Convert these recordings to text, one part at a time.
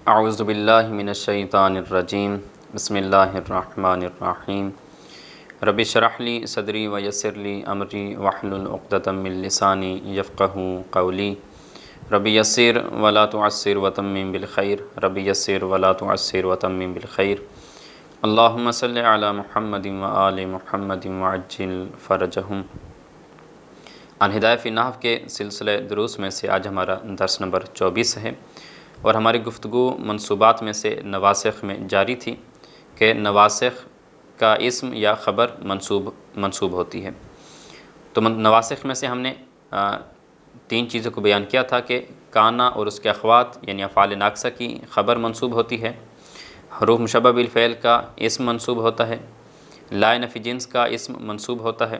اعوذ باللہ من الشیطان الرجیم بسم اللہ الرحمن الرحیم رب اشرح لی صدری ویسر لی امری واحلل عقدۃ من لسانی یفقہوا قولی رب یسر ولا تعسر وتمم بالخیر رب یسر ولا تعسر وتمم بالخیر اللہم صلی علی محمد وآل محمد وعجل فرجہم۔ الہدایہ فی النحو کے سلسلہ دروس میں سے آج ہمارا درس نمبر 24 ہے، اور ہماری گفتگو منصوبات میں سے نواسخ میں جاری تھی کہ نواسخ کا اسم یا خبر منصوب ہوتی ہے۔ تو نواسخ میں سے ہم نے تین چیزوں کو بیان کیا تھا کہ کانا اور اس کے اخوات یعنی افعال ناقصہ کی خبر منصوب ہوتی ہے، حروف مشبہ بالفعل کا اسم منصوب ہوتا ہے، لا نفی جنس کا اسم منصوب ہوتا ہے۔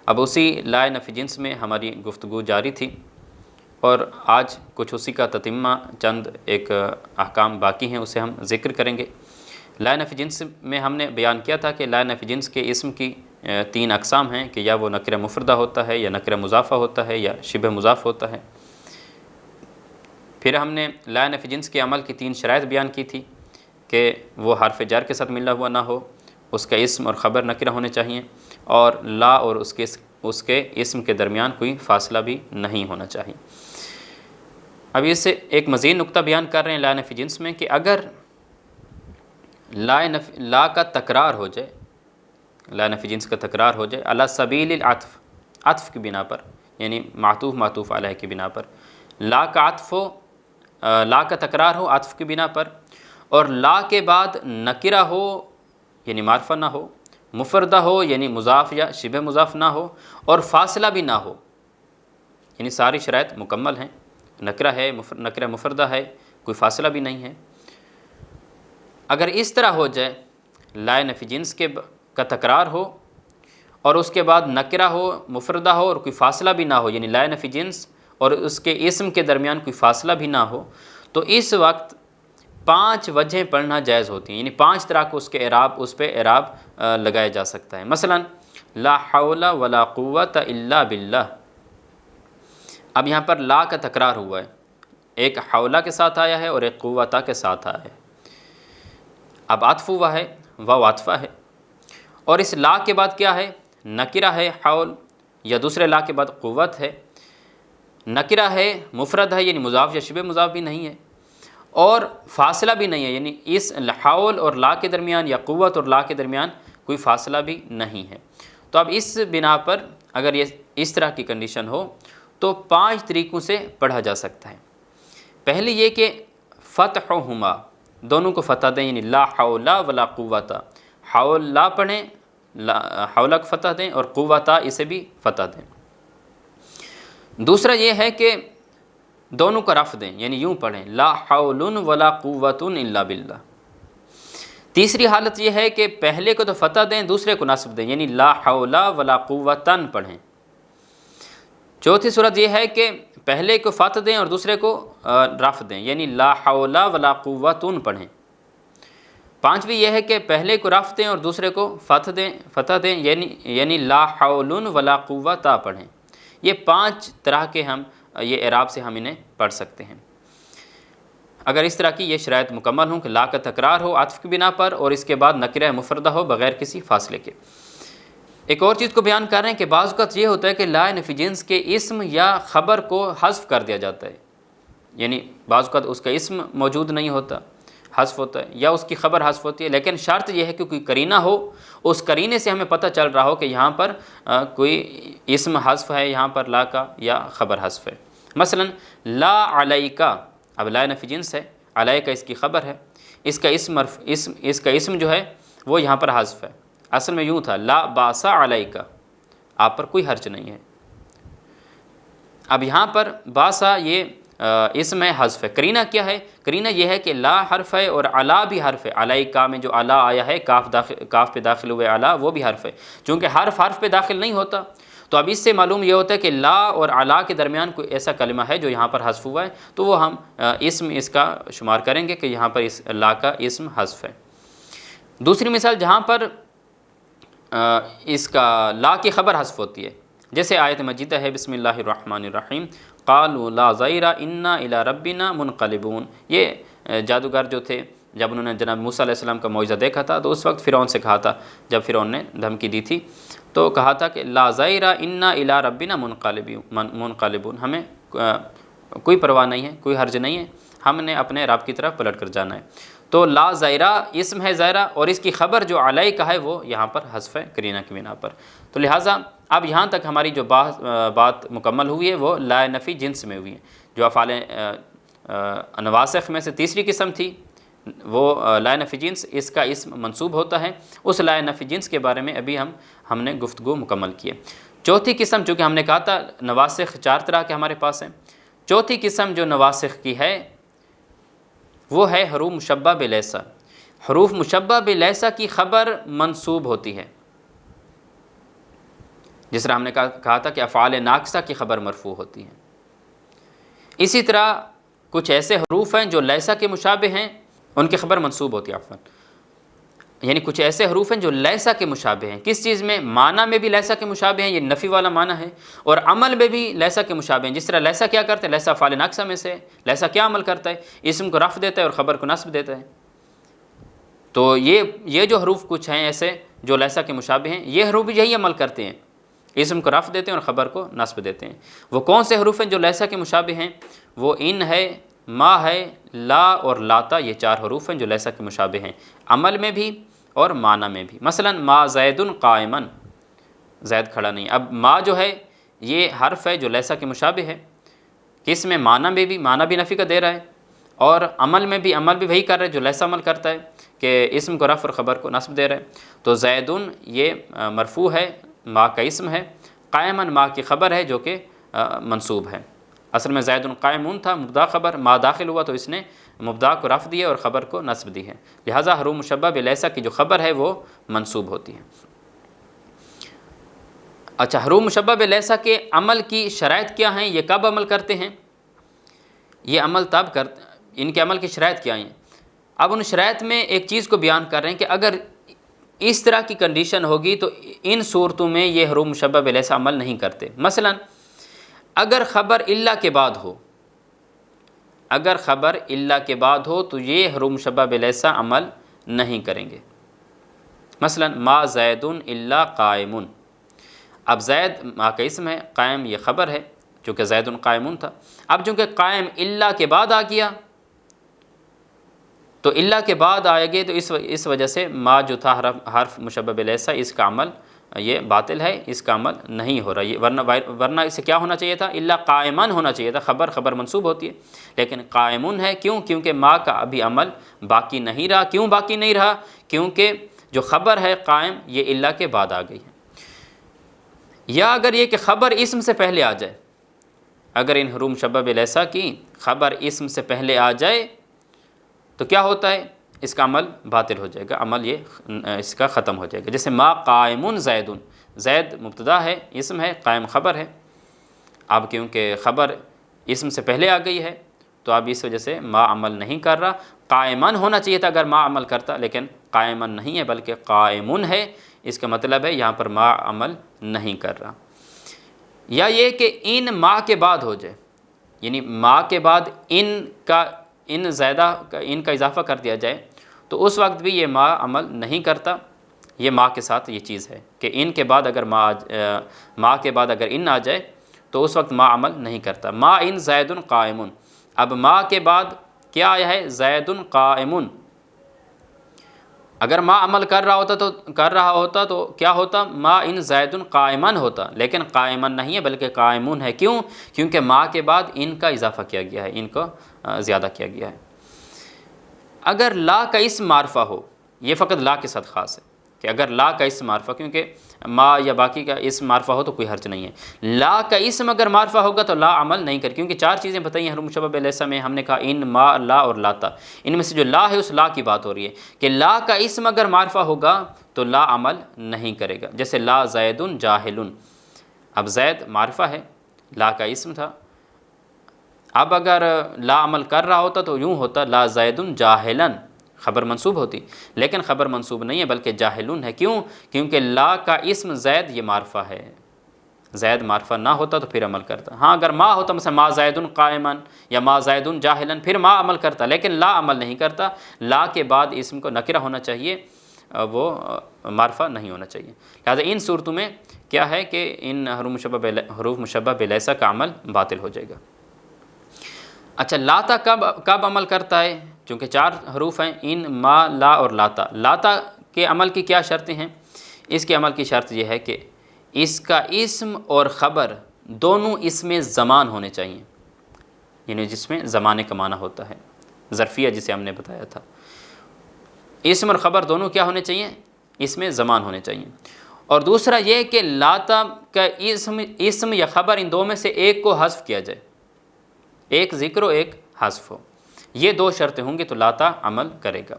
اب اسی لا نفی جنس میں ہماری گفتگو جاری تھی، اور آج کچھ اسی کا تتمہ چند ایک احکام باقی ہیں، اسے ہم ذکر کریں گے۔ لا نفی جنس میں ہم نے بیان کیا تھا کہ لا نفی جنس کے اسم کی تین اقسام ہیں کہ یا وہ نکرہ مفردہ ہوتا ہے، یا نکرہ مضافہ ہوتا ہے، یا شبہ مضاف ہوتا ہے۔ پھر ہم نے لا نفی جنس کے عمل کی تین شرائط بیان کی تھی کہ وہ حرف جر کے ساتھ ملا ہوا نہ ہو، اس کا اسم اور خبر نکرہ ہونے چاہیے، اور لا اور اس کے اسم کے درمیان کوئی فاصلہ بھی نہیں ہونا چاہیے۔ اب اس سے ایک مزید نقطہ بیان کر رہے ہیں لا نفی جنس میں کہ اگر لا کا تکرار ہو جائے، لا نفی جنس کا تکرار ہو جائے علی سبیل العطف، عطف کی بنا پر، یعنی معطوف علیہ کی بنا پر، لا کا عطف ہو، لا کا تکرار ہو عطف کی بنا پر، اور لا کے بعد نکرہ ہو یعنی معرفہ نہ ہو، مفردہ ہو یعنی مضاف یا شبہ مضاف نہ ہو، اور فاصلہ بھی نہ ہو، یعنی ساری شرائط مکمل ہیں، نکرہ ہے، نکرہ مفردہ ہے، کوئی فاصلہ بھی نہیں ہے۔ اگر اس طرح ہو جائے، لا نفی جنس کا تکرار ہو اور اس کے بعد نکرہ ہو، مفردہ ہو اور کوئی فاصلہ بھی نہ ہو، یعنی لا نفی جنس اور اس کے اسم کے درمیان کوئی فاصلہ بھی نہ ہو، تو اس وقت 5 وجہیں پڑھنا جائز ہوتی ہیں، یعنی 5 طرح کو اس پہ اعراب لگایا جا سکتا ہے۔ مثلا لا حول ولا قوت الا باللہ، اب یہاں پر لا کا تکرار ہوا ہے، ایک حولہ کے ساتھ آیا ہے اور ایک قوتہ کے ساتھ آیا ہے۔ اب عطف ہوا ہے، واو عطفہ ہے، اور اس لا کے بعد کیا ہے؟ نکرہ ہے حول، یا دوسرے لا کے بعد قوت ہے، نکرہ ہے، مفرد ہے یعنی مضاف یا شبہ مضاف بھی نہیں ہے، اور فاصلہ بھی نہیں ہے، یعنی اس حول اور لا کے درمیان یا قوت اور لا کے درمیان کوئی فاصلہ بھی نہیں ہے۔ تو اب اس بنا پر اگر یہ اس طرح کی کنڈیشن ہو تو 5 طریقوں سے پڑھا جا سکتا ہے۔ پہلے یہ کہ فتحہما، دونوں کو فتح دیں، یعنی لا حول ولا قوت، حول لا پڑھیں، حولہ کو فتح دیں، اور قوتہ اسے بھی فتح دیں۔ دوسرا یہ ہے کہ دونوں کو رفع دیں، یعنی یوں پڑھیں لا حول ولا قوت الا باللہ۔ تیسری حالت یہ ہے کہ پہلے کو تو فتح دیں، دوسرے کو نصب دیں، یعنی لا حول ولا قوتن پڑھیں۔ چوتھی صورت یہ ہے کہ پہلے کو فتح دیں اور دوسرے کو رفع دیں، یعنی لا حول ولا قوتن پڑھیں۔ پانچویں یہ ہے کہ پہلے کو رفع دیں اور دوسرے کو فتح دیں، یعنی لا حول ولا قوت پڑھیں۔ یہ 5 طرح کے یہ اعراب سے ہم انہیں پڑھ سکتے ہیں۔ اگر اس طرح کی یہ شرائط مکمل ہوں کہ لا کا تکرار ہو عطف کی بنا پر، اور اس کے بعد نکرہ مفردہ ہو بغیر کسی فاصلے کے۔ ایک اور چیز کو بیان کر رہے ہیں کہ بعض اوقات یہ ہوتا ہے کہ لا نفی جنس کے اسم یا خبر کو حذف کر دیا جاتا ہے، یعنی بعض اوقات اس کا اسم موجود نہیں ہوتا، حذف ہوتا ہے، یا اس کی خبر حذف ہوتی ہے، لیکن شرط یہ ہے کہ کوئی قرینہ ہو، اس قرینے سے ہمیں پتہ چل رہا ہو کہ یہاں پر کوئی اسم حذف ہے، یہاں پر لا کا یا خبر حذف ہے۔ مثلا لا علیکہ، اب لا نفی جنس ہے، علیکہ اس کی خبر ہے، اس کا اسم جو ہے وہ یہاں پر حذف ہے۔ اصل میں یوں تھا لا باس علیکہ، آپ پر کوئی حرج نہیں ہے۔ اب یہاں پر باسا یہ اسم ہے، حذف ہے۔ قرینہ کیا ہے؟ قرینہ یہ ہے کہ لا حرف ہے اور علا بھی حرف ہے، علیکہ میں جو علا آیا ہے، کاف پہ داخل ہوئے علا، وہ بھی حرف ہے۔ چونکہ حرف پہ داخل نہیں ہوتا، تو اب اس سے معلوم یہ ہوتا ہے کہ لا اور علا کے درمیان کوئی ایسا کلمہ ہے جو یہاں پر حذف ہوا ہے، تو وہ ہم اسم اس کا شمار کریں گے کہ یہاں پر اس لا کا اسم حذف ہے۔ دوسری مثال جہاں پر اس کا لا کی خبر حذف ہوتی ہے، جیسے آیت مجیدہ ہے بسم اللہ الرحمن الرحیم قالوا لا ضیر انا الی ربنا منقلبون. یہ جادوگر جو تھے جب انہوں نے جناب موسیٰ علیہ السلام کا معجزہ دیکھا تھا تو اس وقت فرعون سے کہا تھا، جب فرعون نے دھمکی دی تھی تو کہا تھا کہ لا ضیر انا الی ربنا منقلبون، ہمیں کوئی پرواہ نہیں ہے، کوئی حرج نہیں ہے، ہم نے اپنے رب کی طرف پلٹ کر جانا ہے. تو لا زائرہ اسم ہے زائرہ، اور اس کی خبر جو علیہ کا ہے وہ یہاں پر حذف ہے قرینہ کی بنا پر. تو لہٰذا اب یہاں تک ہماری جو بات مکمل ہوئی ہے وہ لا نفی جنس میں ہوئی ہے. جو افعال نواسخ میں سے تیسری قسم تھی وہ لا نفی جنس، اس کا اسم منصوب ہوتا ہے. اس لا نفی جنس کے بارے میں ابھی ہم نے گفتگو مکمل کی ہے. چوتھی قسم، چونکہ ہم نے کہا تھا نواسخ 4 طرح کے ہمارے پاس ہیں، چوتھی قسم جو نواسخ کی ہے وہ ہے حروف مشبہ بلیسا. حروف مشبہ بلیسا کی خبر منصوب ہوتی ہے، جس طرح ہم نے کہا تھا کہ افعال ناقصہ کی خبر مرفوع ہوتی ہے. اسی طرح کچھ ایسے حروف ہیں جو لیسا کے مشابہ ہیں، ان کی خبر منصوب ہوتی ہے. عفواً یعنی کچھ ایسے حروف ہیں جو لیسا کے مشابہ ہیں. کس چیز میں؟ معنی میں بھی لیسا کے مشابہ ہیں، یہ نفی والا معنی ہے، اور عمل میں بھی لیسا کے مشابہ ہیں. جس طرح لیسا کیا کرتے ہیں؟ لیسا افعال ناقصہ میں سے. لیسا کیا عمل کرتا ہے؟ اسم کو رفع دیتا ہے اور خبر کو نصب دیتا ہے. تو یہ جو حروف کچھ ہیں ایسے جو لیسا کے مشابہ ہیں، یہ حروف یہی عمل کرتے ہیں، اسم کو رفع دیتے ہیں اور خبر کو نصب دیتے ہیں. وہ کون سے حروف ہیں جو لیسا کے مشابہ ہیں؟ وہ ان ہے، ما ہے، لا اور لاتا. یہ 4 حروف ہیں جو لیسا کے مشابہ ہیں، عمل میں بھی اور معنی میں بھی. مثلا ما زید قائما، زید کھڑا نہیں. اب ما جو ہے یہ حرف ہے جو لیسا کے مشابہ ہے، کس میں؟ معنی میں بھی، معنی بھی نفی کا دے رہا ہے، اور عمل میں بھی، عمل بھی وہی کر رہا ہے جو لیسا عمل کرتا ہے کہ اسم کو رفع اور خبر کو نصب دے رہا ہے. تو زیدن یہ مرفوع ہے، ما کا اسم ہے، قائما ما کی خبر ہے جو کہ منصوب ہے. اصل میں زید قائمون تھا مبتدا خبر، ما داخل ہوا تو اس نے مبتدا کو رفع دیا اور خبر کو نصب دی ہے. لہٰذا حروف مشبہ بلیسا کی جو خبر ہے وہ منصوب ہوتی ہے. اچھا، حروف مشبہ بلیسا کے عمل کی شرائط کیا ہیں؟ یہ کب عمل کرتے ہیں؟ یہ عمل تب کرتے، ان کے عمل کی شرائط کیا ہیں؟ اب ان شرائط میں ایک چیز کو بیان کر رہے ہیں کہ اگر اس طرح کی کنڈیشن ہوگی تو ان صورتوں میں یہ حروف مشبہ بلیسا عمل نہیں کرتے. مثلا اگر خبر الا کے بعد ہو، اگر خبر الا کے بعد ہو تو یہ حروف مشبہ بلیسا عمل نہیں کریں گے. مثلا ما زید الا قائم. اب زید ما کا اسم ہے، قائم یہ خبر ہے چونکہ زید قائم تھا. اب چونکہ قائم الا کے بعد آ گیا تو الا کے بعد آئے گے تو اس وجہ سے ما جو تھا حرف مشبہ بلیسا، اس کا عمل یہ باطل ہے، اس کا عمل نہیں ہو رہا. یہ ورنہ اسے کیا ہونا چاہیے تھا؟ الا قائمان ہونا چاہیے تھا. خبر منصوب ہوتی ہے، لیکن قائمون ہے. کیوں؟ کیونکہ ما کا ابھی عمل باقی نہیں رہا. کیوں باقی نہیں رہا؟ کیونکہ جو خبر ہے قائم یہ الا کے بعد آ گئی ہے. یا اگر یہ کہ خبر اسم سے پہلے آ جائے، اگر ان حروف مشبہ بلیسا کی خبر اسم سے پہلے آ جائے تو کیا ہوتا ہے؟ اس کا عمل باطل ہو جائے گا، عمل یہ اس کا ختم ہو جائے گا. جیسے ما قائم زید، زید مبتدا ہے، اسم ہے، قائم خبر ہے. اب کیونکہ خبر اسم سے پہلے آ گئی ہے تو اب اس وجہ سے ما عمل نہیں کر رہا. قائمن ہونا چاہیے تھا اگر ما عمل کرتا، لیکن قائمن نہیں ہے بلکہ قائمن ہے. اس کا مطلب ہے یہاں پر ما عمل نہیں کر رہا. یا یہ کہ ان ما کے بعد ہو جائے، یعنی ما کے بعد ان زیادہ ان کا اضافہ کر دیا جائے تو اس وقت بھی یہ ما عمل نہیں کرتا. یہ ما کے ساتھ یہ چیز ہے کہ ان کے بعد اگر ما کے بعد اگر ان آ جائے تو اس وقت ما عمل نہیں کرتا. ما ان زید قائم. اب ما کے بعد کیا آیا ہے؟ زید قائم. اگر ما عمل کر رہا ہوتا تو کیا ہوتا؟ ما ان زید قائمن ہوتا، لیکن قائمن نہیں ہے بلکہ قائمون ہے. کیوں؟ کیونکہ ما کے بعد ان کا اضافہ کیا گیا ہے، ان کو زیادہ کیا گیا ہے. اگر لا کا اسم معرفہ ہو، یہ فقط لا کے ساتھ خاص ہے کہ اگر لا کا اسم معرفہ، کیونکہ ما یا باقی کا اسم معرفہ ہو تو کوئی حرج نہیں ہے. لا کا اسم اگر معرفہ ہوگا تو لا عمل نہیں کر، کیونکہ 4 چیزیں بتائی ہیں حروف مشبہ بلیسا میں. ہم نے کہا ان، ما، لا اور لاتا. ان میں سے جو لا ہے اس لا کی بات ہو رہی ہے کہ لا کا اسم اگر معرفہ ہوگا تو لا عمل نہیں کرے گا. جیسے لا زید جاہل. اب زید معرفہ ہے، لا کا اسم تھا. اب اگر لا عمل کر رہا ہوتا تو یوں ہوتا لا زید جاہلا، خبر منصوب ہوتی، لیکن خبر منصوب نہیں ہے بلکہ جاہلون ہے. کیوں؟ کیونکہ لا کا اسم زید یہ معرفہ ہے. زید معرفہ نہ ہوتا تو پھر عمل کرتا. ہاں اگر ما ہوتا مثلا ما زید قائمن یا ما زید جاہلن پھر ما عمل کرتا، لیکن لا عمل نہیں کرتا. لا کے بعد اسم کو نکرہ ہونا چاہیے، وہ معرفہ نہیں ہونا چاہیے. لہٰذا ان صورتوں میں کیا ہے کہ ان حروف مشبہ بلیسا کا عمل باطل ہو جائے گا. اچھا لاتا کب عمل کرتا ہے؟ چونکہ 4 حروف ہیں، ان، ما، لا اور لاتا. لاتا کے عمل کی کیا شرطیں ہیں؟ اس کے عمل کی شرط یہ ہے کہ اس کا اسم اور خبر دونوں اس میں زمان ہونے چاہیے، یعنی جس میں زمانے کا معنی ہوتا ہے، ظرفیہ جسے ہم نے بتایا تھا. اسم اور خبر دونوں کیا ہونے چاہیے؟ اس میں زمان ہونے چاہیے. اور دوسرا یہ کہ لاتا کا اسم یا خبر ان دو میں سے ایک کو حذف کیا جائے، ایک ذکر و ایک حذف ہو. یہ 2 شرطیں ہوں گی تو لاتا عمل کرے گا.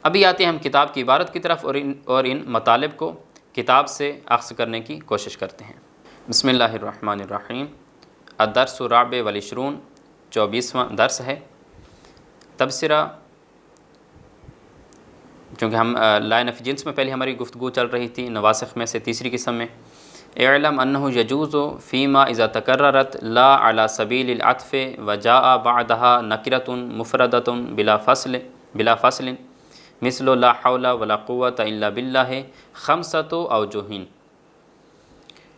ابھی آتے ہیں ہم کتاب کی عبارت کی طرف اور ان مطالب کو کتاب سے اخذ کرنے کی کوشش کرتے ہیں. بسم اللہ الرحمن الرحیم. الدرس الرابع والعشرون، 24واں درس ہے. تبصرہ، چونکہ ہم لا نفی جنس میں پہلے ہماری گفتگو چل رہی تھی، نواسخ میں سے تیسری قسم میں. اعلم انہ یجوز فیما اذا تکررت لا علی سبیل العطف وجاء بعدها نکرۃ مفردۃ بلا فصل مثل لا حول ولا قوۃ الا باللہ خمسۃ اوجہ.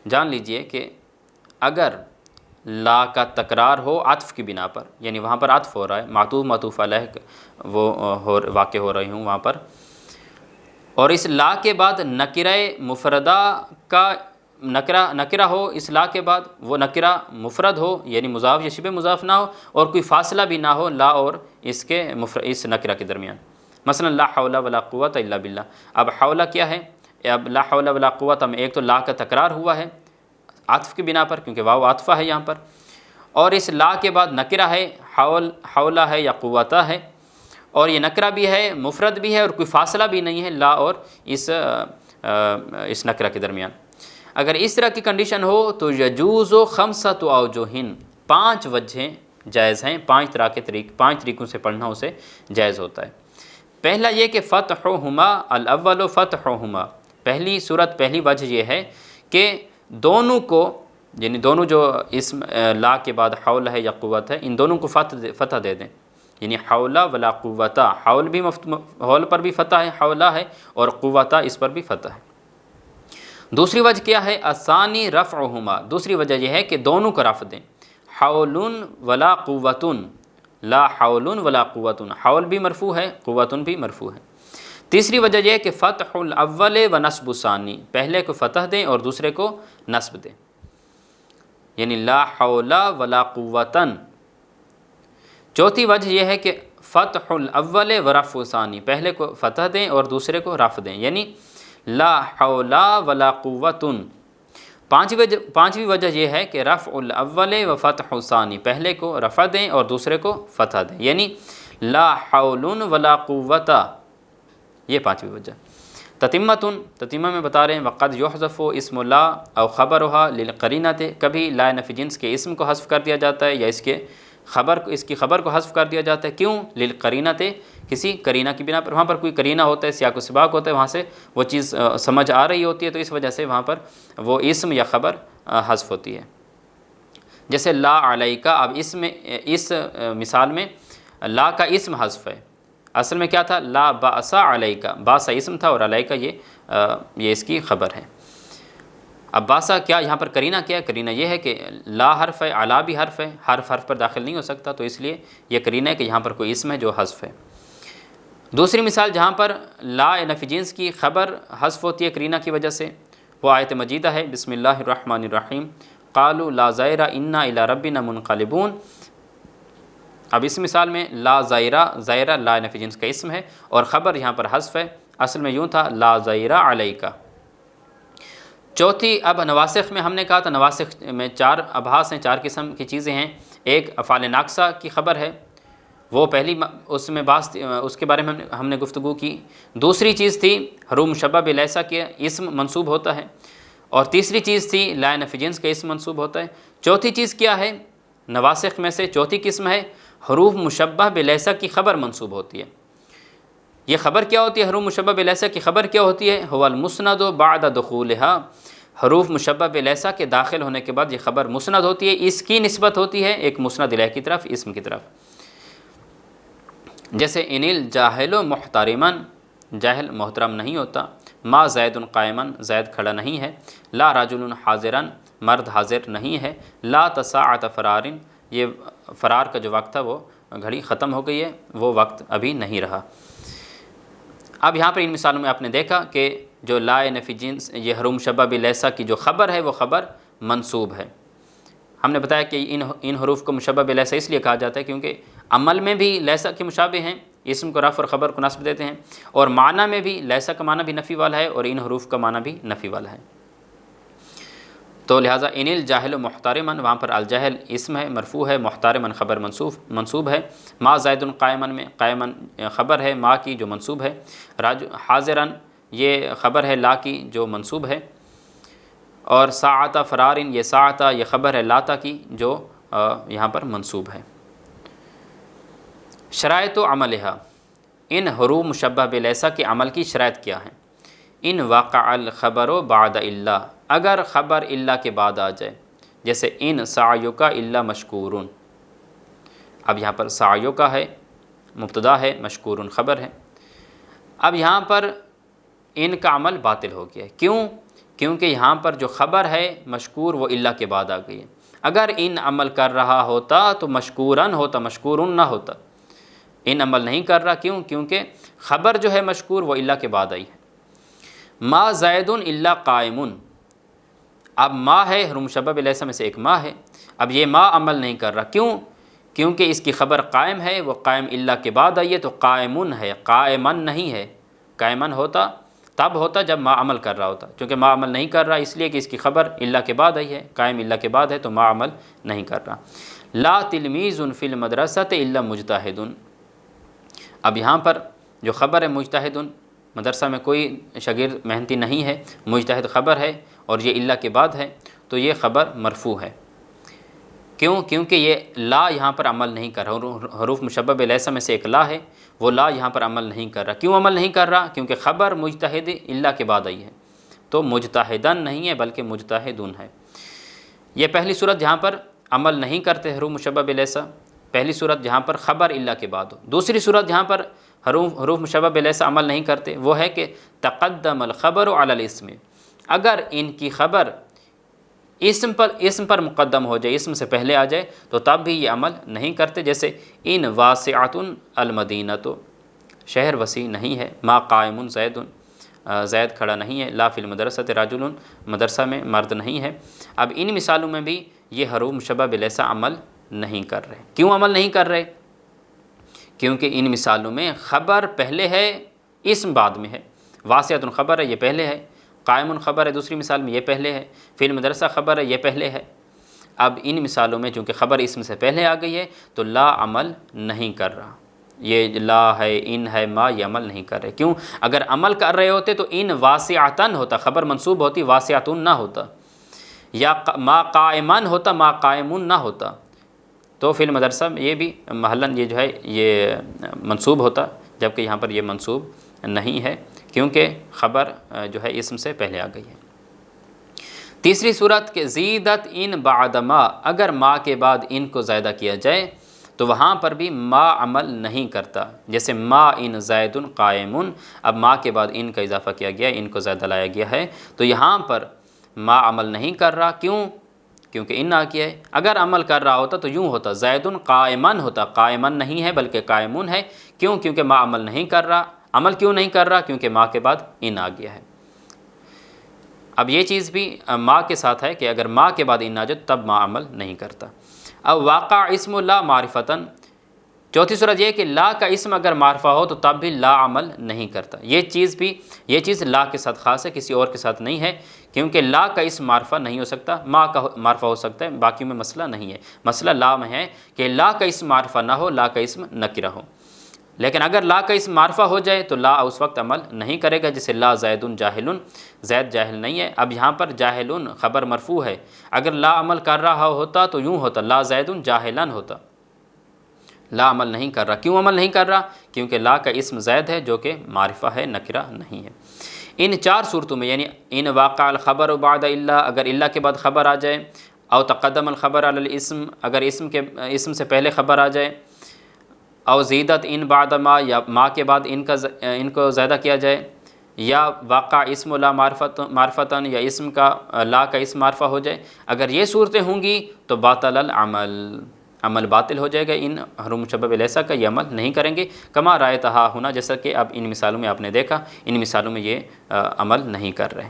جان لیجئے کہ اگر لا کا تکرار ہو عطف کی بنا پر، یعنی وہاں پر عطف ہو رہا ہے، معطوف علیہ وہ واقع ہو رہی ہوں وہاں پر، اور اس لا کے بعد نکرہ مفردہ کا نکرہ ہو، اس لا کے بعد وہ نکرہ مفرد ہو، یعنی مضاف یا شبہ مضاف نہ ہو، اور کوئی فاصلہ بھی نہ ہو لا اور اس نکرہ کے درمیان. مثلا لا حول ولا قوۃ الا باللہ. اب حولہ کیا ہے؟ اب لا حول ولا قوۃ میں ایک تو لا کا تکرار ہوا ہے عطف کی بنا پر، کیونکہ واو عطفہ ہے یہاں پر، اور اس لا کے بعد نکرہ ہے، حولہ ہے یا قوتہ ہے، اور یہ نکرہ بھی ہے، مفرد بھی ہے، اور کوئی فاصلہ بھی نہیں ہے لا اور اس نکرہ کے درمیان. اگر اس طرح کی کنڈیشن ہو تو یجوز خمسۃ اوجہ، 5 وجہیں جائز ہیں، 5 طریقوں سے پڑھنا اسے جائز ہوتا ہے. پہلا یہ کہ فتحہما الاول فتحہما، پہلی صورت پہلی وجہ یہ ہے کہ دونوں کو، یعنی دونوں جو اسم لا کے بعد حول ہے یا قوت ہے، ان دونوں کو فتح دے دیں. یعنی حول ولا قوتہ، حول پر بھی فتح ہے، حولہ ہے، اور قوتہ اس پر بھی فتح ہے. دوسری وجہ کیا ہے؟ الثانی رفعہما، دوسری وجہ یہ ہے کہ دونوں کو رفع دیں. حول ولا قوت، لا حول ولا قوت، حول بھی مرفوع ہے، قوت بھی مرفوع ہے. تیسری وجہ یہ ہے کہ فتح الاول و نصب الثانی، پہلے کو فتح دیں اور دوسرے کو نصب دیں، یعنی لا حول ولا قوتن. چوتھی وجہ یہ ہے کہ فتح الاول و رفع الثانی، پہلے کو فتح دیں اور دوسرے کو رفع دیں، یعنی لا حول ولا قوتن. پانچویں وجہ یہ ہے کہ رفع الاول و فتح الثانی، پہلے کو رفع دیں اور دوسرے کو فتح دیں، یعنی لا حول ولا قوت. یہ 5ویں وجہ. تتمہ میں بتا رہے ہیں وقد یحذف اسم لا او خبرها للقرینۃ، کبھی لا نفی جنس کے اسم کو حذف کر دیا جاتا ہے یا اس کی خبر کو حذف کر دیا جاتا ہے. کیوں؟ للقرینۃ، کسی قرینہ کی بنا پر. وہاں پر کوئی قرینہ ہوتا ہے، سیاق و سباق ہوتا ہے، وہاں سے وہ چیز سمجھ آ رہی ہوتی ہے، تو اس وجہ سے وہاں پر وہ اسم یا خبر حذف ہوتی ہے. جیسے لا علیکہ، اب اس مثال میں لا کا اسم حذف ہے، اصل میں کیا تھا؟ لا باس علیکہ، باس اسم تھا اور علیکہ یہ اس کی خبر ہے. اب باسا کیا یہاں پر قرینہ کیا ہے؟ قرینہ یہ ہے کہ لا حرف ہے، علا بھی حرف ہے، حرف پر داخل نہیں ہو سکتا، تو اس لیے یہ قرینہ ہے کہ یہاں پر کوئی اسم ہے جو حذف ہے. دوسری مثال جہاں پر لا نفی جنس کی خبر حذف ہوتی ہے قرینہ کی وجہ سے، وہ آیت مجیدہ ہے بسم اللہ الرحمن الرحیم. قالوا لا زائرہ انا الی ربنا منقلبون. اب اس مثال میں لا زائرہ لا نفی جنس کا اسم ہے اور خبر یہاں پر حذف ہے، اصل میں یوں تھا لا زائرہ علیکہ. چوتھی، اب نواسخ میں ہم نے کہا تھا نواسخ میں 4 ابحاث ہیں، 4 قسم کی چیزیں ہیں. ایک افعال ناقصہ کی خبر ہے، وہ پہلی اس میں اس کے بارے میں ہم نے گفتگو کی. دوسری چیز تھی حروف مشبہ بلیسا کے اسم منصوب ہوتا ہے، اور تیسری چیز تھی لا نفی جنس کا اسم منصوب ہوتا ہے. چوتھی چیز کیا ہے؟ نواسخ میں سے چوتھی قسم ہے حروف مشبہ بلیسا کی خبر منصوب ہوتی ہے. یہ خبر کیا ہوتی ہے؟ حروف مشبہ بلیسا کی خبر کیا ہوتی ہے؟ هو المسند بعد دخولها، حروف مشبہ بلیسا کے داخل ہونے کے بعد یہ خبر مسند ہوتی ہے، اس کی نسبت ہوتی ہے ایک مسند الیہ کی طرف، اسم کی طرف. جیسے ان الجاہل محترما، جاہل محترم نہیں ہوتا. ما زید قائما، زید کھڑا نہیں ہے. لا رجل حاضرا، مرد حاضر نہیں ہے. لا تساعۃ فرار، یہ فرار کا جو وقت تھا وہ گھڑی ختم ہو گئی ہے، وہ وقت ابھی نہیں رہا. اب یہاں پر ان مثالوں میں آپ نے دیکھا کہ جو لا نفی جنس، یہ حروف مشبہ بلیسا کی جو خبر ہے وہ خبر منصوب ہے. ہم نے بتایا کہ ان حروف کو مشبہ بلیسا اس لیے کہا جاتا ہے کیونکہ عمل میں بھی لیسا کے مشابہ ہیں، اسم کو رفع اور خبر کو نصب دیتے ہیں، اور معنی میں بھی لیسا کا معنی بھی نفی والا ہے اور ان حروف کا معنی بھی نفی والا ہے. تو لہٰذا ان الجاہل محترما، وہاں پر الجاہل اسم ہے مرفوع ہے، محترما خبر منصوب ہے. ما زید قائما میں قائما خبر ہے ما کی جو منصوب ہے. حاضرا یہ خبر ہے لا کی جو منصوب ہے. اور ساعۃ فرار، یہ ساعۃ یہ خبر ہے لاتا کی جو یہاں پر منصوب ہے. شرائط و عملہا، ان حروف مشبہ بلیسا کے عمل کی شرائط کیا ہیں؟ ان وقع الخبر بعد الا، اگر خبر الا کے بعد آ جائے، جیسے ان سعیک الا مشکورون. اب یہاں پر سعیک ہے مبتدا ہے، مشکورون خبر ہے. اب یہاں پر ان کا عمل باطل ہو گیا ہے. کیوں؟ کیونکہ یہاں پر جو خبر ہے مشکور وہ الا کے بعد آ گئی ہے. اگر ان عمل کر رہا ہوتا تو مشکورن ہوتا، مشکورن نہ ہوتا. ان عمل نہیں کر رہا، کیوں؟ کیونکہ خبر جو ہے مشکور وہ الا کے بعد آئی ہے. ما زید الا قائم، اب ما ہے حروف مشبہ بلیسا میں سے ایک ما ہے. اب یہ ما عمل نہیں کر رہا، کیوں؟ کیونکہ اس کی خبر قائم ہے، وہ قائم الا کے بعد آئی ہے تو قائمن ہے، قائمن نہیں ہے. قائمن ہوتا تب ہوتا جب ما عمل کر رہا ہوتا، چونکہ ما عمل نہیں کر رہا اس لیے کہ اس کی خبر الا کے بعد آئی ہے، قائم الا کے بعد ہے تو ما عمل نہیں کر رہا. لا تلمیذ فی المدرسۃ الا مجتہد، اب یہاں پر جو خبر ہے مجتہد، مدرسہ میں کوئی شاگرد محنتی نہیں ہے، مجتہد خبر ہے اور یہ الا کے بعد ہے تو یہ خبر مرفوع ہے. کیوں؟ کیونکہ یہ لا یہاں پر عمل نہیں کر رہا. حروف مشبہ بلیسا میں سے ایک لا ہے، وہ لا یہاں پر عمل نہیں کر رہا. کیوں عمل نہیں کر رہا؟ کیونکہ خبر مجتہد الا کے بعد آئی ہے تو مجتہدن نہیں ہے بلکہ مجتہدون ہے. یہ پہلی صورت جہاں پر عمل نہیں کرتے حروف مشبہ بلیسا، پہلی صورت جہاں پر خبر الا کے بعد ہو. دوسری صورت جہاں پر حروف مشبہ بلیسا عمل نہیں کرتے وہ ہے کہ تقدم الخبر علی الاسم، اگر ان کی خبر اسم پر مقدم ہو جائے، اسم سے پہلے آ جائے تو تب بھی یہ عمل نہیں کرتے. جیسے ان واسعۃ المدینۃ، شہر وسیع نہیں ہے. ما قائم زید، زید کھڑا نہیں ہے. لا فی المدرسۃ رجل، مدرسہ میں مرد نہیں ہے. اب ان مثالوں میں بھی یہ حروف مشبہ بلیسا عمل نہیں کر رہے. کیوں عمل نہیں کر رہے؟ کیونکہ ان مثالوں میں خبر پہلے ہے، اسم بعد میں ہے. واسعۃ خبر ہے یہ پہلے ہے، قائم خبر ہے دوسری مثال میں یہ پہلے ہے، فی المدرسہ خبر ہے یہ پہلے ہے. اب ان مثالوں میں چونکہ خبر اسم سے پہلے آ گئی ہے تو لا عمل نہیں کر رہا. یہ لا ہے، ان ہے، ما، یہ عمل نہیں کر رہے. کیوں؟ اگر عمل کر رہے ہوتے تو ان واسعتن ہوتا، خبر منصوب ہوتی، واسعتن نہ ہوتا. یا ما قائمان ہوتا، ما قائمون نہ ہوتا. تو فی المدرسہ میں یہ بھی محلاً یہ جو ہے یہ منصوب ہوتا، جبکہ یہاں پر یہ منصوب نہیں ہے کیونکہ خبر جو ہے اسم سے پہلے آ گئی ہے. تیسری صورت کہ زیدت ان بعد ما، اگر ما کے بعد ان کو زائدہ کیا جائے تو وہاں پر بھی ما عمل نہیں کرتا. جیسے ما ان زید قائم، اب ما کے بعد ان کا اضافہ کیا گیا، ان کو زائدہ لایا گیا ہے تو یہاں پر ما عمل نہیں کر رہا. کیوں؟ کیونکہ ان آ گیا ہے. اگر عمل کر رہا ہوتا تو یوں ہوتا، زید قائمن ہوتا، قائمن نہیں ہے بلکہ قائمون ہے. کیوں؟ کیونکہ ما عمل نہیں کر رہا. عمل کیوں نہیں کر رہا؟ کیونکہ ما کے بعد ان آ گیا ہے. اب یہ چیز بھی ما کے ساتھ ہے کہ اگر ما کے بعد ان آ جائے تب ما عمل نہیں کرتا. اب واقع اسم لا معرفتاً، چوتھی صورت یہ کہ لا کا اسم اگر معرفہ ہو تو تب بھی لا عمل نہیں کرتا. یہ چیز لا کے ساتھ خاص ہے، کسی اور کے ساتھ نہیں ہے کیونکہ لا کا اسم معرفہ نہیں ہو سکتا، ما کا معرفہ ہو سکتا ہے، باقی میں مسئلہ نہیں ہے. مسئلہ لا میں ہے کہ لا کا اسم معرفہ نہ ہو، لا کا اسم نکرہ ہو. لیکن اگر لا کا اسم معرفہ ہو جائے تو لا اس وقت عمل نہیں کرے گا. جیسے لا زید جاہل، زید جاہل نہیں ہے. اب یہاں پر جاہل خبر مرفوع ہے، اگر لا عمل کر رہا ہوتا تو یوں ہوتا، لا زید جاہلن ہوتا. لا عمل نہیں کر رہا. کیوں عمل نہیں کر رہا؟ کیونکہ لا کا اسم زید ہے جو کہ معرفہ ہے، نکرہ نہیں ہے. ان 4 صورتوں میں، یعنی ان واقع الخبر بعد اللہ، اگر اللہ کے بعد خبر آ جائے، او تقدم الخبر علی الاسم، اگر اسم سے پہلے خبر آ جائے، او زیدت ان بعد ما، یا ما کے بعد ان کو زیادہ کیا جائے، یا واقع اسم لا معرفتاً، یا اسم کا لا کا اسم معرفہ ہو جائے، اگر یہ صورتیں ہوں گی تو باطل العمل، عمل باطل ہو جائے گا، ان حروف مشبہ الیسا کا یہ عمل نہیں کریں گے، کما رایتہا ہونا، جیسا کہ اب ان مثالوں میں آپ نے دیکھا، ان مثالوں میں یہ عمل نہیں کر رہے۔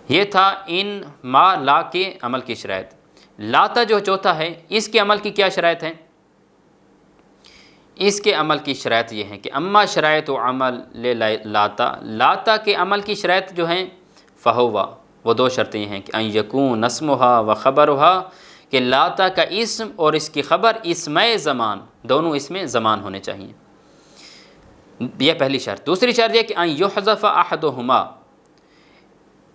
یہ تھا ان ما لا کے عمل کی شرائط۔ لاتا جو چوتھا ہے، اس کے عمل کی کیا شرائط ہیں؟ اس کے عمل کی شرائط یہ ہیں کہ اما شرائط و عمل لاتا، لاتا کے عمل کی شرائط جو ہیں فہوا، وہ 2 شرطیں ہیں کہ ان یکون اسمھا و خبرھا، کہ لاتا کا اسم اور اس کی خبر اسم زمان، دونوں اس میں زمان ہونے چاہیے، یہ پہلی شرط۔ دوسری شرط یہ کہ ان یحذف احدہما،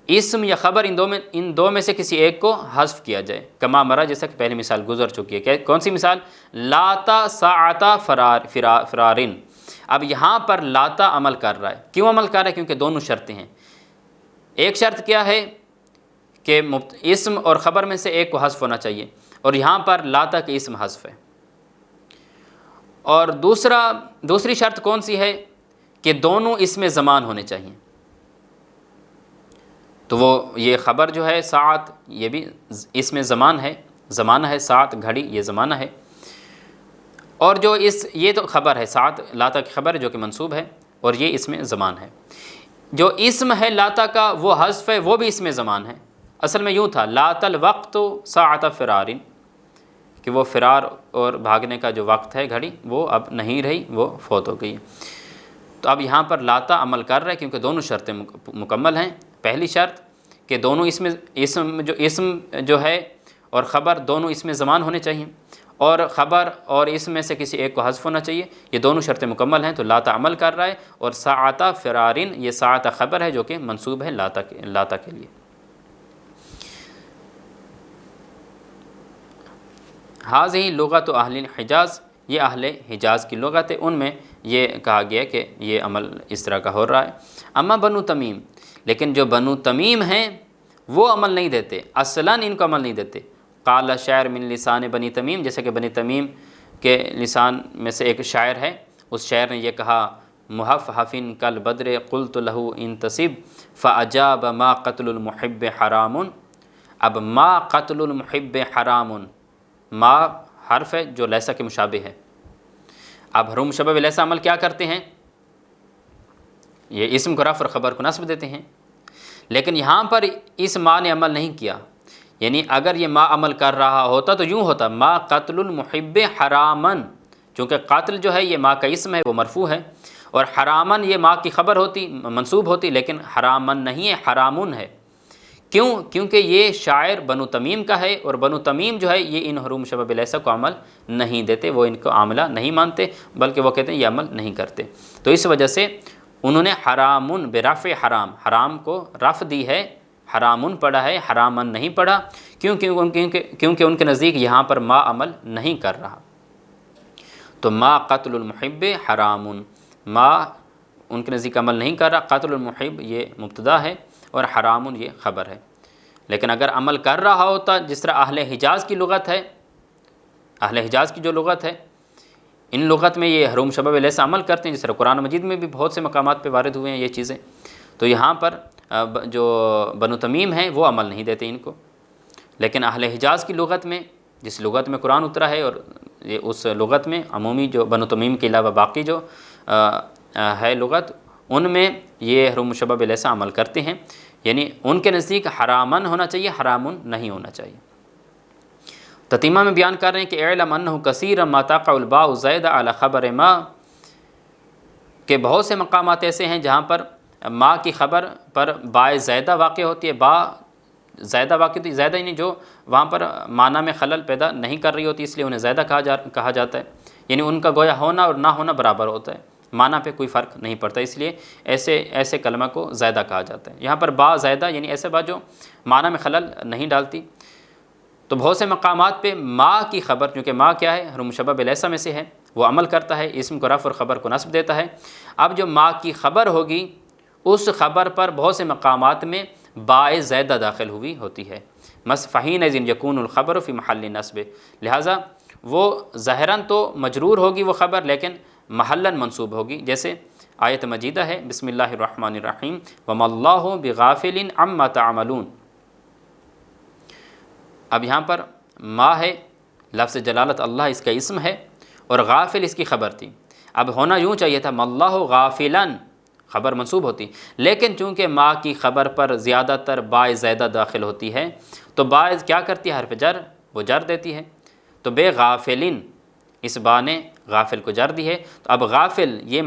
اسم یا خبر ان دو میں سے کسی ایک کو حذف کیا جائے، کما مرا، جیسا کہ پہلی مثال گزر چکی ہے۔ کون سی مثال؟ لاتا ساعتا فرارن۔ اب یہاں پر لاتا عمل کر رہا ہے، کیوں عمل کر رہا ہے؟ کیونکہ دونوں شرطیں ہیں۔ ایک شرط کیا ہے کہ اسم اور خبر میں سے ایک کو حذف ہونا چاہیے، اور یہاں پر لاتا کے اسم حذف ہے۔ اور دوسری شرط کون سی ہے؟ کہ دونوں اس میں زمان ہونے چاہیے۔ تو وہ یہ خبر جو ہے ساعت، یہ بھی اس میں زمان ہے، زمانہ ہے، ساعت گھڑی یہ زمانہ ہے، اور جو یہ تو خبر ہے، ساعت لاتا کی خبر ہے جو کہ منصوب ہے، اور یہ اس میں زمان ہے۔ جو اسم ہے لاتا کا وہ حذف ہے، وہ بھی اس میں زمان ہے۔ اصل میں یوں تھا، لاتا الوقت ساعت فرارن، کہ وہ فرار اور بھاگنے کا جو وقت ہے گھڑی، وہ اب نہیں رہی، وہ فوت ہو گئی۔ تو اب یہاں پر لاتا عمل کر رہا ہے کیونکہ دونوں شرطیں مکمل ہیں۔ پہلی شرط کہ دونوں اسم جو ہے اور خبر دونوں اس میں زمان ہونے چاہیے، اور خبر اور اسم میں سے کسی ایک کو حذف ہونا چاہیے، یہ دونوں شرطیں مکمل ہیں، تو لاتا عمل کر رہا ہے۔ اور ساعتا فرارن، یہ ساعتا خبر ہے جو کہ منصوب ہے لاتا کے لیے۔ ہذہ لغت اہل الحجاز، یہ اہل حجاز کی لغت ہے، ان میں یہ کہا گیا کہ یہ عمل اس طرح کا ہو رہا ہے۔ اما بنو تمیم، لیکن جو بنو تمیم ہیں وہ عمل نہیں دیتے، اصلاً ان کو عمل نہیں دیتے۔ قال شاعر من لسان بنی تمیم، جیسے کہ بنی تمیم کے لسان میں سے ایک شاعر ہے، اس شاعر نے یہ کہا، محفحف کل بدر قلت له انتصب فاجاب ما قتل المحب حرام۔ اب ما قتل المحب حرام، ما حرف ہے جو لیسا کے مشابہ ہے۔ اب حروف مشبہ لیسا عمل کیا کرتے ہیں؟ یہ اسم کو رفع اور خبر کو نصب دیتے ہیں، لیکن یہاں پر اس ما نے عمل نہیں کیا، یعنی اگر یہ ما عمل کر رہا ہوتا تو یوں ہوتا، ما قتل المحب حرامن، چونکہ قاتل جو ہے یہ ما کا اسم ہے، وہ مرفوع ہے، اور حرامن یہ ما کی خبر ہوتی، منصوب ہوتی، لیکن حرامن نہیں ہے، حرامن ہے۔ کیوں؟ کیونکہ یہ شاعر بنو تمیم کا ہے، اور بنو تمیم جو ہے یہ ان حروف مشبہ بالیسا کو عمل نہیں دیتے، وہ ان کو عاملہ نہیں مانتے، بلکہ وہ کہتے ہیں یہ عمل نہیں کرتے۔ تو اس وجہ سے انہوں نے حرامن برفع حرام، حرام کو رفع دی ہے، حرامن پڑھا ہے، حرامن نہیں پڑھا، کیونکہ ان کے نزدیک یہاں پر ما عمل نہیں کر رہا۔ تو ما قتل المحب حرامن، ما ان کے نزدیک عمل نہیں کر رہا، قتل المحب یہ مبتدا ہے اور حرامن یہ خبر ہے۔ لیکن اگر عمل کر رہا ہوتا، جس طرح اہل حجاز کی لغت ہے، اہل حجاز کی جو لغت ہے، ان لغت میں یہ حروف مشبہ لیسا عمل کرتے ہیں، جس طرح قرآن مجید میں بھی بہت سے مقامات پہ وارد ہوئے ہیں یہ چیزیں، تو یہاں پر جو بنو تمیم ہیں وہ عمل نہیں دیتے ان کو۔ لیکن اہل حجاز کی لغت میں، جس لغت میں قرآن اترا ہے، اور یہ اس لغت میں عمومی جو بنو تمیم کے علاوہ باقی جو ہے لغت، ان میں یہ حروف مشبہ لیسا عمل کرتے ہیں، یعنی ان کے نزدیک حرامن ہونا چاہیے، حرامن نہیں ہونا چاہیے۔ تتیمہ میں بیان کر رہے ہیں کہ اعلم انہ کثیرا ما تقع الباء زائدہ علی خبر ما، کہ بہت سے مقامات ایسے ہیں جہاں پر ما کی خبر پر با زائدہ واقع ہوتی ہے، با زائدہ واقع ہوتی ہے، زائدہ یعنی جو وہاں پر معنی میں خلل پیدا نہیں کر رہی ہوتی، اس لیے انہیں زائدہ کہا جاتا ہے، یعنی ان کا گویا ہونا اور نہ ہونا برابر ہوتا ہے، معنی پہ کوئی فرق نہیں پڑتا، اس لیے ایسے کلمہ کو زائدہ کہا جاتا ہے۔ یہاں پر با زائدہ یعنی ایسے با جو معنی میں خلل نہیں ڈالتی۔ تو بہت سے مقامات پہ ما کی خبر، چونکہ ما کیا ہے، حروف مشبہ لیسا میں سے ہے، وہ عمل کرتا ہے، اسم کو رفع اور خبر کو نصب دیتا ہے۔ اب جو ما کی خبر ہوگی اس خبر پر بہت سے مقامات میں باء زائدہ داخل ہوئی ہوتی ہے، فحین اذن یکون الخبر فی محل نصب، لہٰذا وہ ظاہراً تو مجرور ہوگی وہ خبر لیکن محلاً منصوب ہوگی، جیسے آیت مجیدہ ہے بسم اللہ الرحمن الرحیم وما اللہ بغافل عما تعملون۔ اب یہاں پر ما ہے، لفظ جلالت اللہ اس کا اسم ہے، اور غافل اس کی خبر تھی۔ اب ہونا یوں چاہیے تھا مَاللہ غافلاً، خبر منصوب ہوتی، لیکن چونکہ ما کی خبر پر زیادہ تر باء زائدہ داخل ہوتی ہے تو باء کیا کرتی ہے، حرف جر، وہ جر دیتی ہے، تو بے غافلن اس با نے غافل کو جر دی ہے۔ تو اب غافل یہ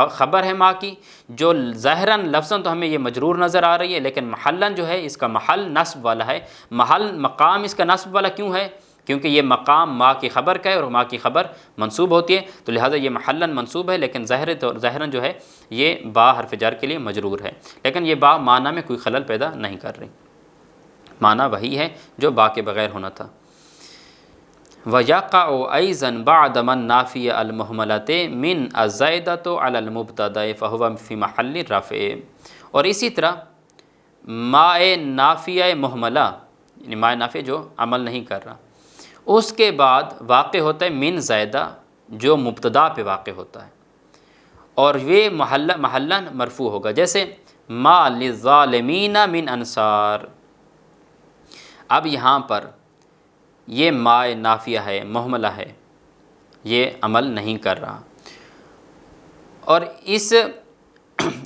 خبر ہے ما کی، جو ظاہراً لفظاً تو ہمیں یہ مجرور نظر آ رہی ہے، لیکن محلاً جو ہے اس کا محل نصب والا ہے۔ مقام اس کا نصب والا کیوں ہے؟ کیونکہ یہ مقام ما کی خبر کا ہے اور ما کی خبر منصوب ہوتی ہے، تو لہٰذا یہ محلاً منصوب ہے، لیکن ظاہراً جو ہے یہ با حرف جر کے لیے مجرور ہے، لیکن یہ با معنی میں کوئی خلل پیدا نہیں کر رہی، معنی وہی ہے جو با کے بغیر ہونا تھا۔ وَيَقَعُ أَيْضًا بَعْدَ مَن نَافِيَ الْمُهْمَلَةِ مِنْ الزَّائِدَةُ عَلَى الْمُبْتَدَإِ فَهُوَ فِي مَحَلِّ الرَّفْعِ، اور اسی طرح ماء نافیہ مہملہ، یعنی ماء نافیہ جو عمل نہیں کر رہا، اس کے بعد واقع ہوتا ہے من زائدہ جو مبتدا پہ واقع ہوتا ہے، اور یہ محلاً مرفوع ہوگا، جیسے ما للظالمین من انصار۔ اب یہاں پر یہ ماء نافیہ ہے، مہملہ ہے، یہ عمل نہیں کر رہا، اور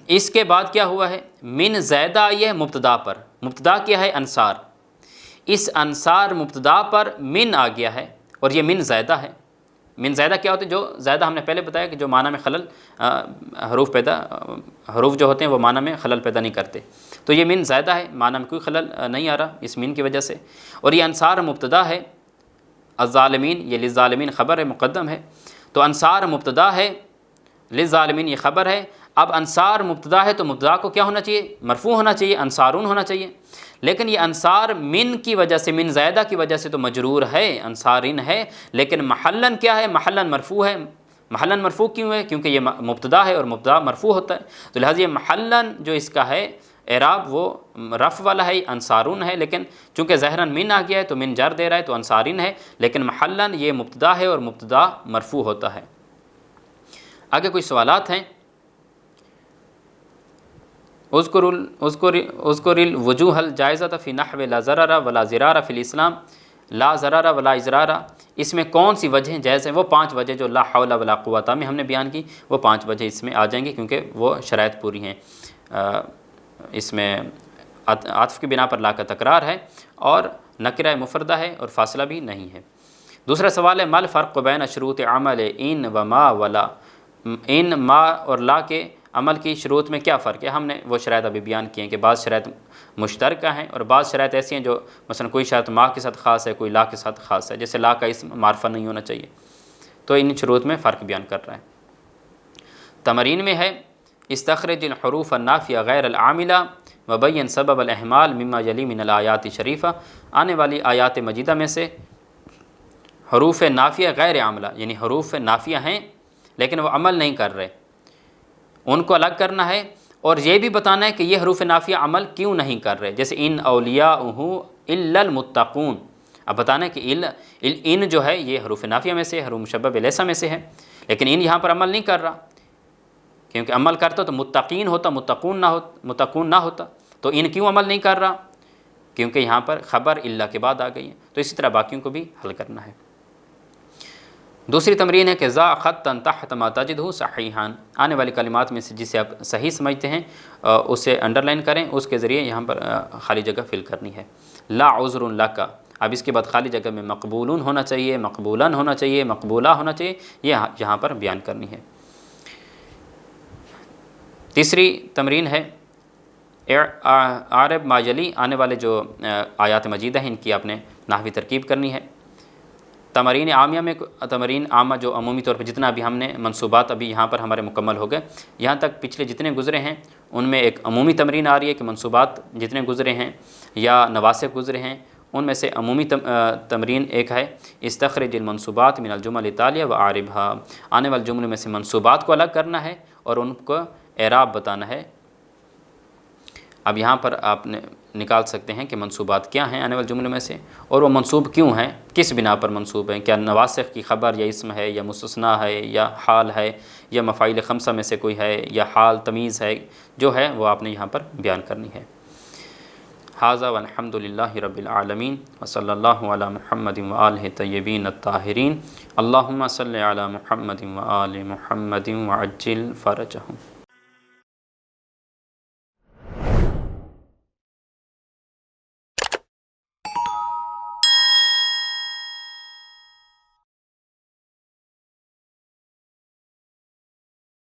اس کے بعد کیا ہوا ہے، من زائدہ آئی ہے مبتدا پر، مبتدا کیا ہے انصار، اس انصار مبتدا پر من آ گیا ہے، اور یہ من زائدہ ہے۔ من زائدہ کیا ہوتے ہیں؟ جو زائدہ ہم نے پہلے بتایا کہ جو معنی میں خلل حروف جو ہوتے ہیں وہ معنی میں خلل پیدا نہیں کرتے، تو یہ من زائدہ ہے، معنی میں کوئی خلل نہیں آ رہا اس من کی وجہ سے، اور یہ انصار مبتدا ہے، الظالمین یہ للظالمین خبر ہے، مقدم ہے، تو انصار مبتدا ہے، للظالمین یہ خبر ہے۔ اب انصار مبتدا ہے تو مبتدا کو کیا ہونا چاہیے؟ مرفوع ہونا چاہیے، انصارون ہونا چاہیے، لیکن یہ انصار من کی وجہ سے، من زائدہ کی وجہ سے تو مجرور ہے، انصارین ہے، لیکن محلاً کیا ہے؟ محلاً مرفوع ہے۔ محلاً مرفوع کیوں ہے؟ کیونکہ یہ مبتدا ہے اور مبتدا مرفوع ہوتا ہے، تو لہٰذا یہ محلاً جو اس کا ہے اعراب وہ رفع والا ہے، انصارون ہے، لیکن چونکہ ظاہراً من آ گیا ہے تو من جر دے رہا ہے تو انصارین ہے، لیکن محلاً یہ مبتدا ہے اور مبتدا مرفوع ہوتا ہے۔ آگے کوئی سوالات ہیں؟ اذکر الوجوہ الجائزۃ فی نحو لا ضرر ولا ضرار فی الاسلام، لا ضرر ولا اضرار، اس میں کون سی وجہیں جائز ہیں؟ وہ 5 وجہ جو لا حول ولا قوت میں ہم نے بیان کی، وہ 5 وجہ اس میں آ جائیں گی کیونکہ وہ شرائط پوری ہیں۔ اس میں عطف کی بنا پر لا کا تکرار ہے، اور نکرہ مفردہ ہے، اور فاصلہ بھی نہیں ہے۔ دوسرا سوال ہے مل فرق بین شروط عمل ان و ما ولا، ان ما اور لا کے عمل کی شروط میں کیا فرق ہے؟ ہم نے وہ شرائط ابھی بیان کیے ہیں کہ بعض شرائط مشترکہ ہیں اور بعض شرائط ایسی ہیں جو مثلا کوئی شرط ما کے ساتھ خاص ہے، کوئی لا کے ساتھ خاص ہے، جیسے لا کا اسم معرفہ نہیں ہونا چاہیے، تو ان شروط میں فرق بیان کر رہا ہے۔ تمرین میں ہے استخرج الحروف النافیہ غیر العاملہ وبین سبب الاحمال مما یلی من الآیات شریفہ، آنے والی آیات مجیدہ میں سے حروف نافیہ غیر عاملہ، یعنی حروف نافیہ ہیں لیکن وہ عمل نہیں کر رہے، ان کو الگ کرنا ہے، اور یہ بھی بتانا ہے کہ یہ حروف نافیہ عمل کیوں نہیں کر رہے، جیسے ان اولیاءہ الا المتقون، اب بتانا ہے کہ ان جو ہے یہ حروف نافیہ میں سے، حروف مشبہ بلیسا میں سے ہے، لیکن ان یہاں پر عمل نہیں کر رہا، کیونکہ عمل کرتا تو متقین ہوتا، متقون نہ ہوتا، تو ان کیوں عمل نہیں کر رہا؟ کیونکہ یہاں پر خبر الا کے بعد آ گئی ہے، تو اسی طرح باقیوں کو بھی حل کرنا ہے۔ دوسری تمرین ہے کہ ضع خطا تحت ما تجدہ صحیحا، آنے والی کلمات میں سے جسے آپ صحیح سمجھتے ہیں اسے انڈر لائن کریں، اس کے ذریعے یہاں پر خالی جگہ فل کرنی ہے۔ لا عذر لک، اب اس کے بعد خالی جگہ میں مقبولون ہونا چاہیے، مقبولن ہونا چاہیے، مقبولہ ہونا چاہیے، یہ یہاں پر بیان کرنی ہے۔ تیسری تمرین ہے عارب ما یلی، آنے والے جو آیات مجیدہ ہیں ان کی آپ نے نحوی ترکیب کرنی ہے۔ تمرین عامیہ میں، تمرین عامہ جو عمومی طور پہ جتنا ابھی ہم نے منصوبات ابھی یہاں پر ہمارے مکمل ہو گئے، یہاں تک پچھلے جتنے گزرے ہیں ان میں ایک عمومی تمرین آ رہی ہے کہ منصوبات جتنے گزرے ہیں یا نواسخ گزرے ہیں ان میں سے عمومی تمرین ایک ہے استخرج المنصوبات من الجمل التالیہ و عاربها، آنے والے جملے میں سے منصوبات کو الگ کرنا ہے اور ان کو اعراب بتانا ہے، اب یہاں پر آپ نکال سکتے ہیں کہ منصوبات کیا ہیں آنے والے جملے میں سے، اور وہ منصوب کیوں ہیں، کس بنا پر منصوب ہیں، کیا نواسخ کی خبر یا اسم ہے، یا مستثنیٰ ہے، یا حال ہے، یا مفاعیل خمسہ میں سے کوئی ہے، یا حال تمیز ہے، جو ہے وہ آپ نے یہاں پر بیان کرنی ہے۔ ھذا والحمد للہ رب العالمین وصلی اللہ علی محمد وآلہ طیبین الطاہرین، اللہم صلی علی محمد وآل محمد وعجل فرجہم۔